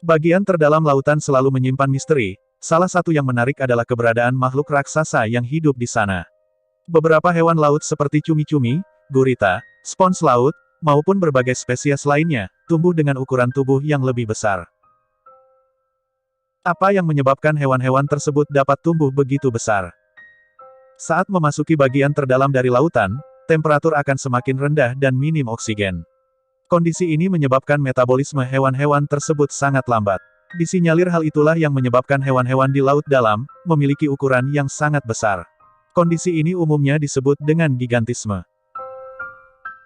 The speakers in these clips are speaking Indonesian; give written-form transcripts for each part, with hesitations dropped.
Bagian terdalam lautan selalu menyimpan misteri, salah satu yang menarik adalah keberadaan makhluk raksasa yang hidup di sana. Beberapa hewan laut seperti cumi-cumi, gurita, spons laut, maupun berbagai spesies lainnya, tumbuh dengan ukuran tubuh yang lebih besar. Apa yang menyebabkan hewan-hewan tersebut dapat tumbuh begitu besar? Saat memasuki bagian terdalam dari lautan, temperatur akan semakin rendah dan minim oksigen. Kondisi ini menyebabkan metabolisme hewan-hewan tersebut sangat lambat. Disinyalir hal itulah yang menyebabkan hewan-hewan di laut dalam, memiliki ukuran yang sangat besar. Kondisi ini umumnya disebut dengan gigantisme.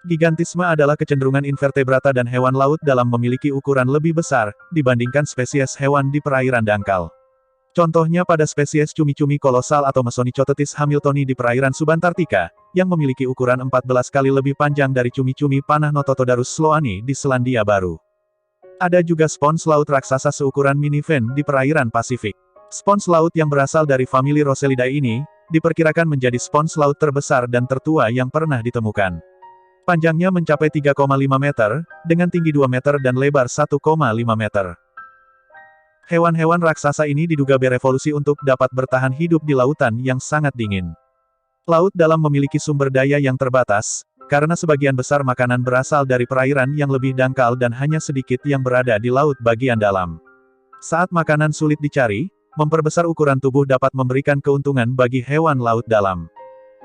Gigantisme adalah kecenderungan invertebrata dan hewan laut dalam memiliki ukuran lebih besar, dibandingkan spesies hewan di perairan dangkal. Contohnya pada spesies cumi-cumi kolosal atau Mesonychotetis hamiltoni di perairan subantartika, yang memiliki ukuran 14 kali lebih panjang dari cumi-cumi panah Nototodarus sloani di Selandia Baru. Ada juga spons laut raksasa seukuran minivan di perairan Pasifik. Spons laut yang berasal dari famili Roselidae ini, diperkirakan menjadi spons laut terbesar dan tertua yang pernah ditemukan. Panjangnya mencapai 3,5 meter, dengan tinggi 2 meter dan lebar 1,5 meter. Hewan-hewan raksasa ini diduga berevolusi untuk dapat bertahan hidup di lautan yang sangat dingin. Laut dalam memiliki sumber daya yang terbatas, karena sebagian besar makanan berasal dari perairan yang lebih dangkal dan hanya sedikit yang berada di laut bagian dalam. Saat makanan sulit dicari, memperbesar ukuran tubuh dapat memberikan keuntungan bagi hewan laut dalam.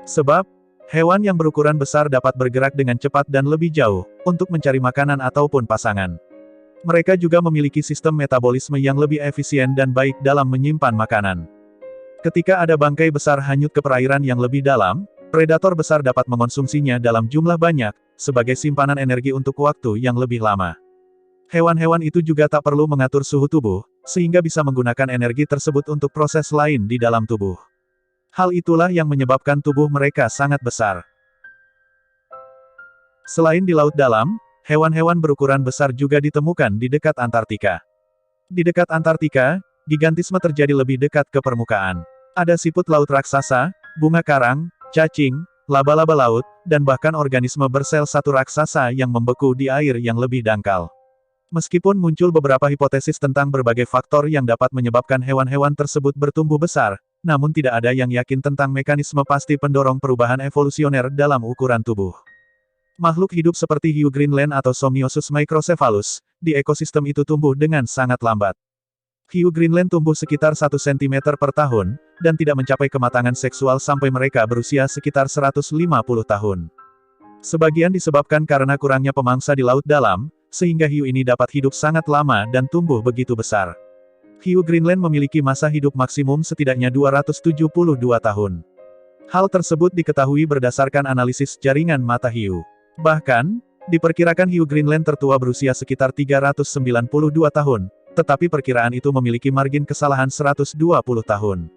Sebab, hewan yang berukuran besar dapat bergerak dengan cepat dan lebih jauh, untuk mencari makanan ataupun pasangan. Mereka juga memiliki sistem metabolisme yang lebih efisien dan baik dalam menyimpan makanan. Ketika ada bangkai besar hanyut ke perairan yang lebih dalam, predator besar dapat mengonsumsinya dalam jumlah banyak, sebagai simpanan energi untuk waktu yang lebih lama. Hewan-hewan itu juga tak perlu mengatur suhu tubuh, sehingga bisa menggunakan energi tersebut untuk proses lain di dalam tubuh. Hal itulah yang menyebabkan tubuh mereka sangat besar. Selain di laut dalam, hewan-hewan berukuran besar juga ditemukan di dekat Antartika. Di dekat Antartika, gigantisme terjadi lebih dekat ke permukaan. Ada siput laut raksasa, bunga karang, cacing, laba-laba laut, dan bahkan organisme bersel satu raksasa yang membeku di air yang lebih dangkal. Meskipun muncul beberapa hipotesis tentang berbagai faktor yang dapat menyebabkan hewan-hewan tersebut bertumbuh besar, namun tidak ada yang yakin tentang mekanisme pasti pendorong perubahan evolusioner dalam ukuran tubuh. Makhluk hidup seperti hiu Greenland atau Somniosus microcephalus, di ekosistem itu tumbuh dengan sangat lambat. Hiu Greenland tumbuh sekitar 1 cm per tahun, dan tidak mencapai kematangan seksual sampai mereka berusia sekitar 150 tahun. Sebagian disebabkan karena kurangnya pemangsa di laut dalam, sehingga hiu ini dapat hidup sangat lama dan tumbuh begitu besar. Hiu Greenland memiliki masa hidup maksimum setidaknya 272 tahun. Hal tersebut diketahui berdasarkan analisis jaringan mata hiu. Bahkan, diperkirakan hiu Greenland tertua berusia sekitar 392 tahun, tetapi perkiraan itu memiliki margin kesalahan 120 tahun.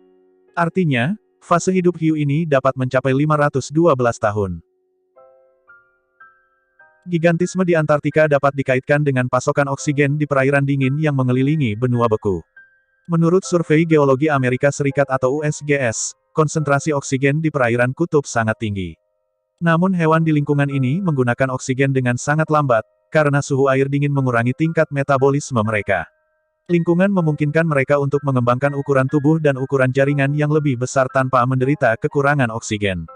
Artinya, fase hidup hiu ini dapat mencapai 512 tahun. Gigantisme di Antartika dapat dikaitkan dengan pasokan oksigen di perairan dingin yang mengelilingi benua beku. Menurut Survei Geologi Amerika Serikat atau USGS, konsentrasi oksigen di perairan kutub sangat tinggi. Namun hewan di lingkungan ini menggunakan oksigen dengan sangat lambat, karena suhu air dingin mengurangi tingkat metabolisme mereka. Lingkungan memungkinkan mereka untuk mengembangkan ukuran tubuh dan ukuran jaringan yang lebih besar tanpa menderita kekurangan oksigen.